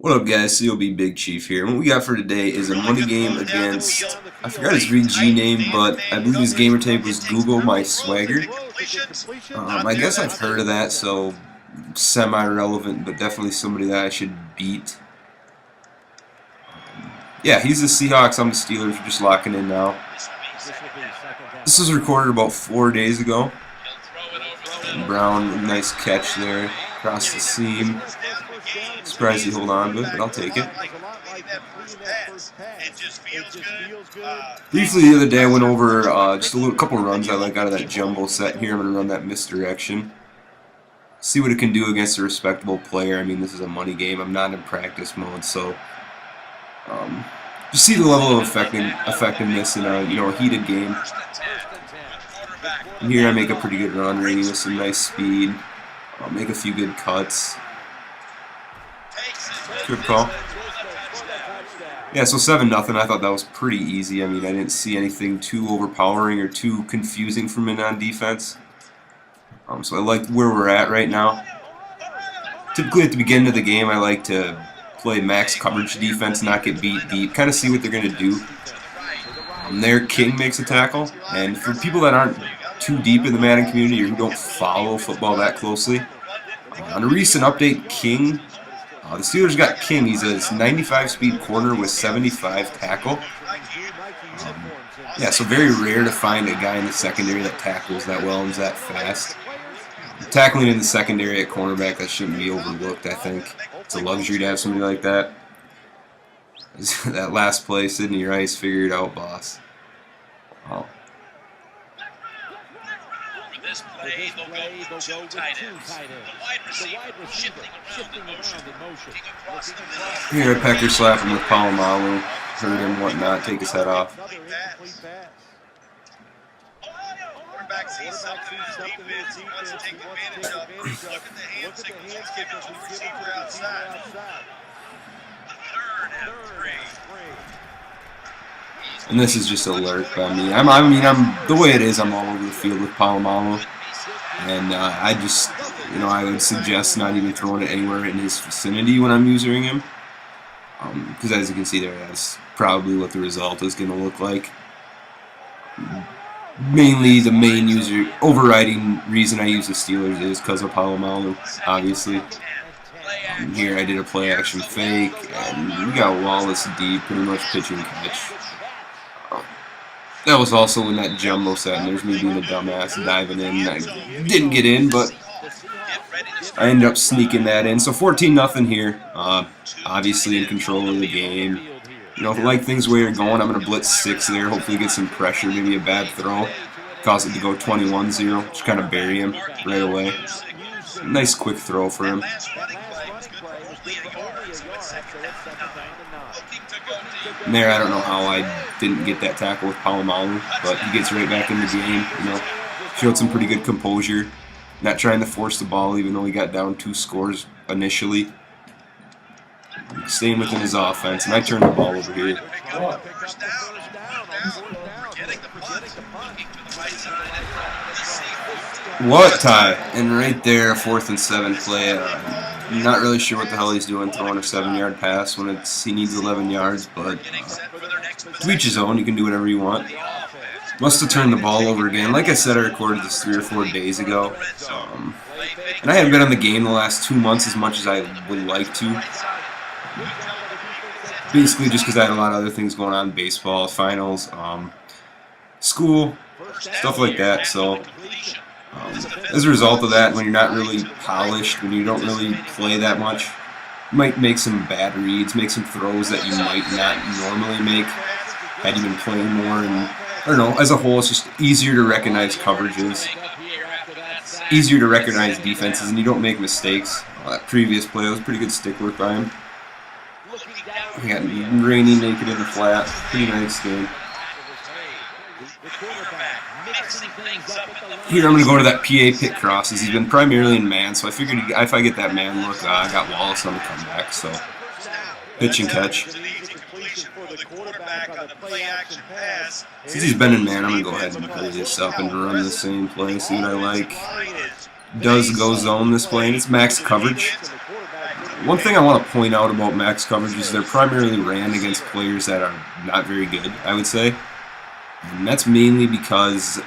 What up, guys? COB Big Chief here. And what we got for today is a money game against, I forgot his RG name, but I believe his gamer tag was GoogleMySwagger. I guess I've heard of that, so semi-relevant, but definitely somebody that I should beat. Yeah, he's the Seahawks, I'm the Steelers. We're just locking in now. This was recorded about 4 days ago. And Brown, nice catch there across the seam. Surprised he hold on to it, but I'll take it. Briefly the other day I went over just a couple runs I like out of that jumbo set. Here I'm going to run that misdirection. See what it can do against a respectable player. I mean, this is a money game. I'm not in practice mode, so just see the level of effectiveness in a heated game. And here I make a pretty good run, Rainy, with some nice speed. I'll make a few good cuts. Good call. Yeah, so 7-0. I thought that was pretty easy. I mean, I didn't see anything too overpowering or too confusing from it on defense. So I like where we're at right now. Typically at the beginning of the game, I like to play max coverage defense, not get beat deep, kind of see what they're going to do. There, King makes a tackle, and for people that aren't too deep in the Madden community or who don't follow football that closely, on a recent update, King, the Steelers got King. He's a 95 speed corner with 75 tackle. Yeah, so very rare to find a guy in the secondary that tackles that well and is that fast. Tackling in the secondary at cornerback, that shouldn't be overlooked, I think. It's a luxury to have somebody like that. That last play, Sidney Rice, figure it out, boss. Oh. Play, they'll go two tight ends. The wide receiver shifting around in motion. Here, a pecker slap him with Palomalu, hurt him, whatnot, take his head off. Quarterback sees something in the defense, wants to take advantage of it. Look at the hand signals he's giving to the receiver outside. Third and 3. And this is just a lurk by me. I'm the way it is, I'm all over the field with Palomalu. And I just, I would suggest not even throwing it anywhere in his vicinity when I'm using him. Because as you can see there, that's probably what the result is going to look like. Mainly the main overriding reason I use the Steelers is because of Palomalu, obviously. Here I did a play action fake, and we got Wallace deep, pretty much pitch and catch. That was also in that jumbo set, and there's me being a dumbass diving in. I didn't get in, but I ended up sneaking that in. So 14-0 here. Obviously in control of the game. If I like things where you're going, I'm going to blitz 6 there. Hopefully get some pressure, maybe a bad throw. Cause it to go 21-0. Just kind of bury him right away. Nice quick throw for him. And there, I don't know how I didn't get that tackle with Palomalu, but he gets right back in the game. Showed some pretty good composure, not trying to force the ball, even though he got down 2 scores initially. Staying within his offense, and I turned the ball over here. What Ty? And right there, a 4th and 7 play. I'm not really sure what the hell he's doing throwing a 7-yard pass when he needs 11 yards, but to each his own, you can do whatever you want. Must have turned the ball over again. Like I said, I recorded this 3 or 4 days ago. And I haven't been on the game the last 2 months as much as I would like to. Basically just because I had a lot of other things going on, baseball, finals, school, stuff like that. So as a result of that, when you're not really polished, when you don't really play that much, you might make some bad reads, make some throws that you might not normally make had you been playing more. And I don't know, as a whole, it's just easier to recognize coverages, easier to recognize defenses, and you don't make mistakes. That previous play was pretty good stick work by him. We got Rainy naked in the flat. Pretty nice game. Here I'm going to go to that PA pick crosses. He's been primarily in man, so I figured if I get that man look, I got Wallace on the comeback. So pitch and catch. Since he's been in man, I'm going to go ahead and play this up and run the same play, see what I like. Does go zone this play, and it's max coverage. One thing I want to point out about max coverage is they're primarily ran against players that are not very good, I would say. And that's mainly because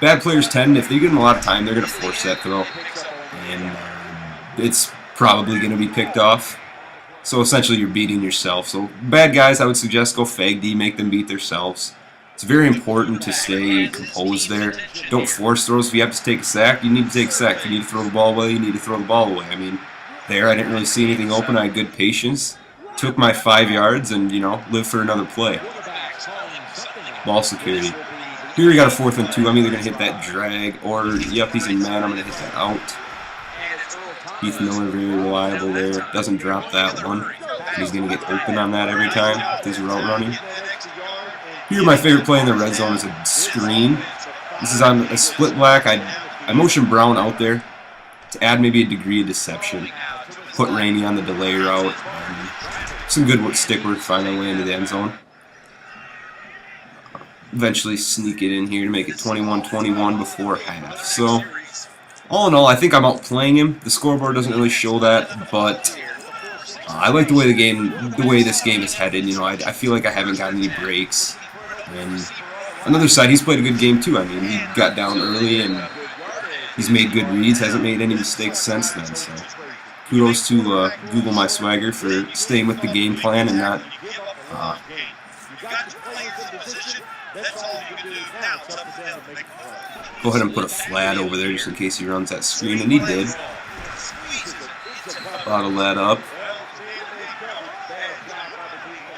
bad players tend, if they give them a lot of time, they're going to force that throw. And it's probably going to be picked off. So essentially you're beating yourself. So bad guys, I would suggest go fag D, make them beat themselves. It's very important to stay composed there. Don't force throws. If you have to take a sack, you need to take a sack. If you need to throw the ball away, you need to throw the ball away. I mean, there I didn't really see anything open. I had good patience. Took my 5 yards and, you know, lived for another play. Ball security. Here we got a 4th and 2. I'm either going to hit that drag or, yep, he's in man. I'm going to hit that out. Heath Miller, very reliable there. Doesn't drop that one. He's going to get open on that every time with his route running. Here, my favorite play in the red zone is a screen. This is on a split black. I motion Brown out there to add maybe a degree of deception. Put Rainey on the delay route. Some good stick work finding a way into the end zone. Eventually sneak it in here to make it 21-21 before half. So, all in all, I think I'm outplaying him. The scoreboard doesn't really show that, but I like the way this game is headed. You know, I feel like I haven't got any breaks. And on the other side, he's played a good game too. I mean, he got down early and he's made good reads, hasn't made any mistakes since then. So kudos to GoogleMySwagger for staying with the game plan and not. Go ahead and put a flat over there just in case he runs that screen, and he did. Bottle that up.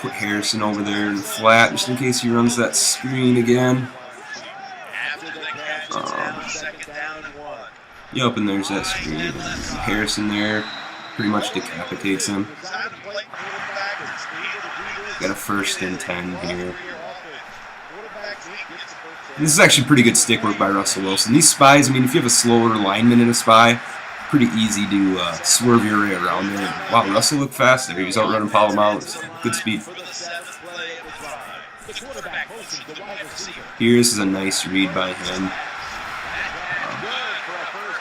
Put Harrison over there in the flat just in case he runs that screen again. Yup, and there's that screen. And Harrison there pretty much decapitates him. Got a 1st and 10 here. And this is actually pretty good stick work by Russell Wilson. These spies, I mean, if you have a slower lineman in a spy, pretty easy to swerve your way around there. And, wow, Russell looked fast there. He was outrunning Palomalu, so good speed. Here, this is a nice read by him.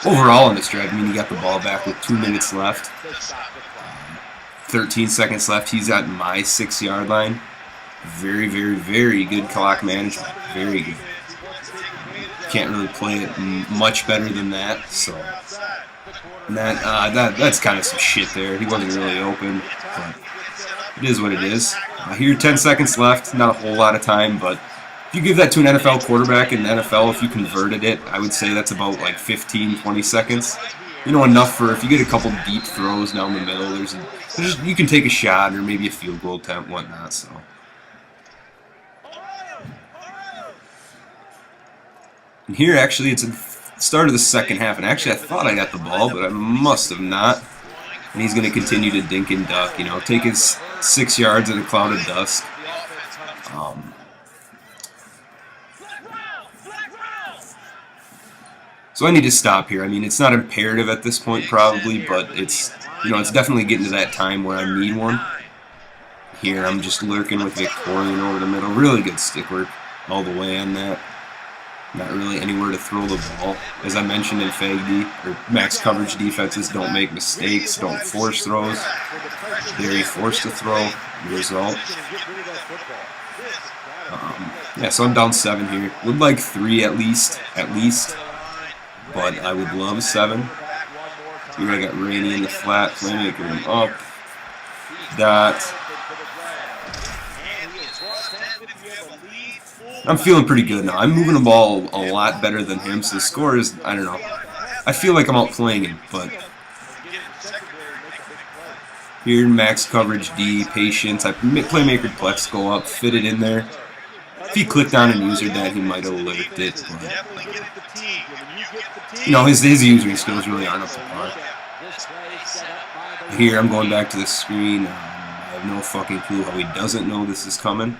Overall in this drive, I mean, he got the ball back with 2 minutes left. 13 seconds left. He's at my 6-yard line. Very, very, very good clock management. Very good. Can't really play it much better than that, so... And that's kind of some shit there. He wasn't really open, but it is what it is. Here, 10 seconds left. Not a whole lot of time, but if you give that to an NFL quarterback in the NFL, if you converted it, I would say that's about like 15, 20 seconds. You know, enough for if you get a couple deep throws down the middle, you can take a shot or maybe a field goal attempt, whatnot. So. And here, actually, it's a start of the second half, and actually I thought I got the ball, but I must have not. And he's going to continue to dink and duck, you know, take his 6 yards in a cloud of dust. So I need to stop here. I mean, it's not imperative at this point probably, but it's, you know, it's definitely getting to that time where I need one. Here I'm just lurking with Victorian over the middle. Really good stick work all the way on that. Not really anywhere to throw the ball. As I mentioned in FAG or max coverage defenses, don't make mistakes, don't force throws. Very forced to throw. The result. Yeah, so I'm down 7 here. Would like 3 at least. But I would love 7. Here I got Rainey in the flat, playmaker him up. Dot. I'm feeling pretty good now. I'm moving the ball a lot better than him, so the score is, I don't know. I feel like I'm outplaying him, but here, max coverage D, patience. I playmaker plex go up, fit it in there. If he clicked on and user that, he might have lived it. But, you know, his usering skills really aren't up to par. Here, I'm going back to the screen. I have no fucking clue how he doesn't know this is coming,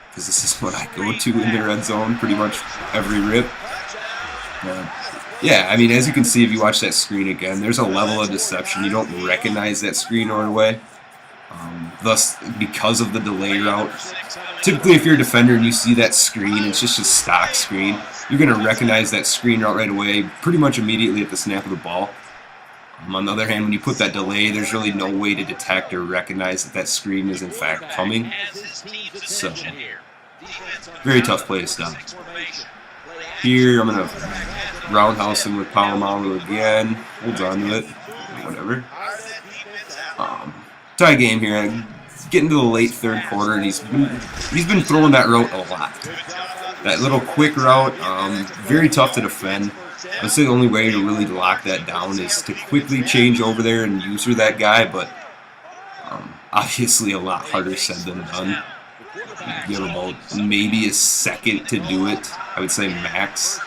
because this is what I go to in the red zone pretty much every rip. Yeah, I mean, as you can see if you watch that screen again, there's a level of deception. You don't recognize that screen right away. Thus, because of the delay route, typically if you're a defender and you see that screen, it's just a stock screen, you're going to recognize that screen route right away, pretty much immediately at the snap of the ball. On the other hand, when you put that delay, there's really no way to detect or recognize that that screen is in fact coming. So, very tough play to stop. Here, I'm going to roundhouse him with Palomalu again. Holds on to it. Whatever. Tie game here. Getting to the late third quarter, and he's been throwing that route a lot. That little quick route, very tough to defend. I would say the only way to really lock that down is to quickly change over there and user that guy, but obviously a lot harder said than done. You have about maybe a second to do it, I would say max.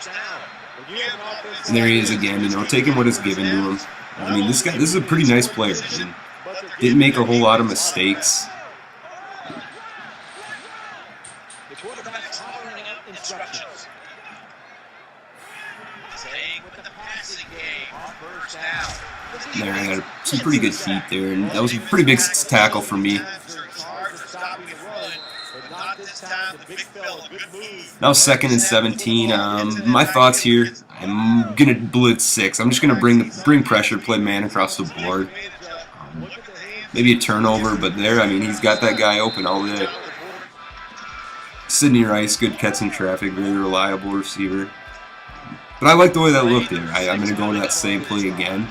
And there he is again, you know, taking what is given to him. I mean, this is a pretty nice player. I mean, didn't make a whole lot of mistakes. The quarterback's following up instructions. Staying with the passing game. First down. There, I had some pretty good heat there, and that was a pretty big tackle for me. Now 2nd and 17. My thoughts here. I'm gonna blitz 6. I'm just gonna bring pressure, play man across the board. Maybe a turnover, but there, I mean, he's got that guy open all day. Sidney Rice, good catch in traffic, very reliable receiver. But I like the way that looked there. I'm going to go to that same play again.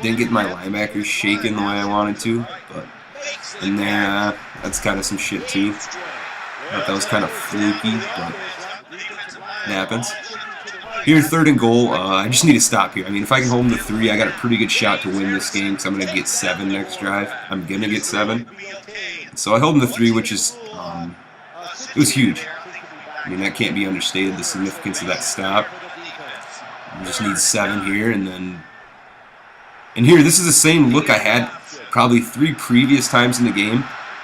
Didn't get my linebackers shaking the way I wanted to, but in there, that's kind of some shit too. Thought that was kind of fluky, but it happens. Here, 3rd and goal. I just need to stop here. I mean, if I can hold him to 3, I got a pretty good shot to win this game because I'm going to get 7 next drive. I'm going to get 7. So I held him to 3, which is, it was huge. I mean, that can't be understated, the significance of that stop. I just need 7 here, and then... And here, this is the same look I had probably 3 previous times in the game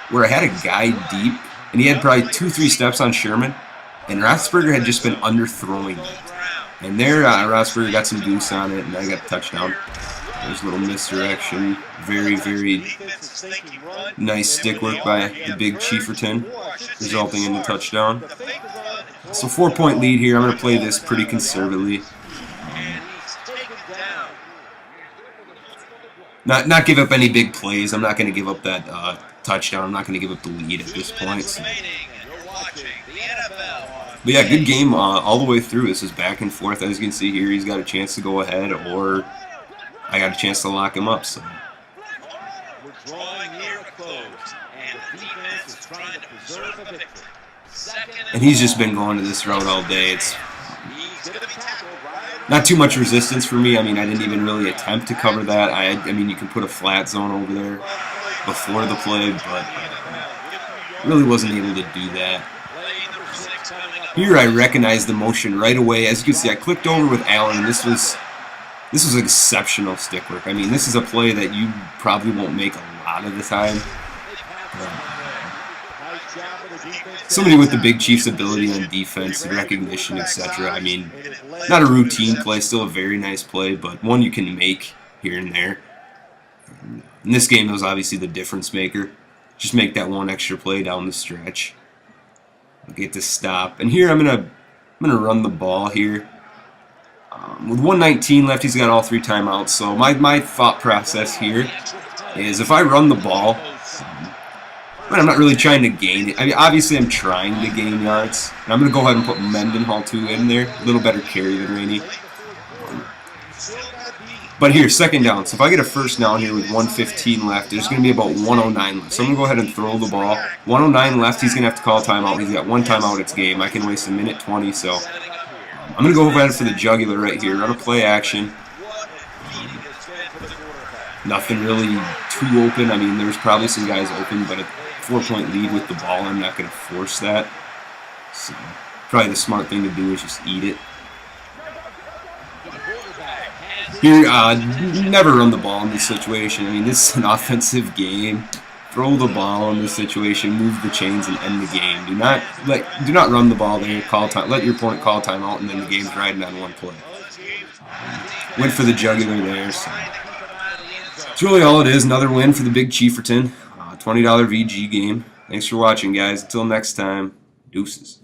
where I had a guy deep, and he had probably 2-3 steps on Sherman, and Roethlisberger had just been underthrowing it. And there, Roethlisberger got some goose on it, and I got a touchdown. There's a little misdirection. Very, very nice stick work by the big Chieferton, resulting in the touchdown. So 4-point lead here. I'm going to play this pretty conservatively. Not give up any big plays. I'm not going to give up that touchdown. I'm not going to give up the lead at this point. So. But yeah, good game all the way through. This is back and forth. As you can see here, he's got a chance to go ahead, or I got a chance to lock him up. So. We're drawing near a close, and the defense is trying to preserve a victory. And he's just been going to this route all day. It's not too much resistance for me. I mean, I didn't even really attempt to cover that. I mean, you can put a flat zone over there before the play, but really wasn't able to do that. Here I recognized the motion right away. As you can see, I clicked over with Allen, and this was exceptional stick work. I mean, this is a play that you probably won't make a lot of the time. Somebody with the Big Chiefs' ability on defense, recognition, etc. I mean, not a routine play, still a very nice play, but one you can make here and there. In this game, it was obviously the difference maker. Just make that one extra play down the stretch. Get to stop. And here I'm gonna run the ball here. With 1:19 left, he's got all 3 timeouts. So my thought process here is if I run the ball, I'm not really trying to gain it. I mean, obviously I'm trying to gain yards. And I'm gonna go ahead and put Mendenhall 2 in there. A little better carry than Rainey. But here, 2nd down. So if I get a 1st down here with 1:15 left, there's going to be about 1:09 left. So I'm going to go ahead and throw the ball. 1:09 left, he's going to have to call a timeout. He's got 1 timeout, it's game. I can waste 1:20, so I'm going to go ahead for the jugular right here. Run a play action. Nothing really too open. I mean, there's probably some guys open, but a 4-point lead with the ball, I'm not going to force that. So probably the smart thing to do is just eat it. Here, never run the ball in this situation. I mean, this is an offensive game. Throw the ball in this situation, move the chains, and end the game. Do not run the ball there. Call time. Let your opponent call timeout, and then the game's riding on one play. Went for the jugular there. So. That's really all it is. Another win for the Big Chieferton. $20 VG game. Thanks for watching, guys. Until next time, deuces.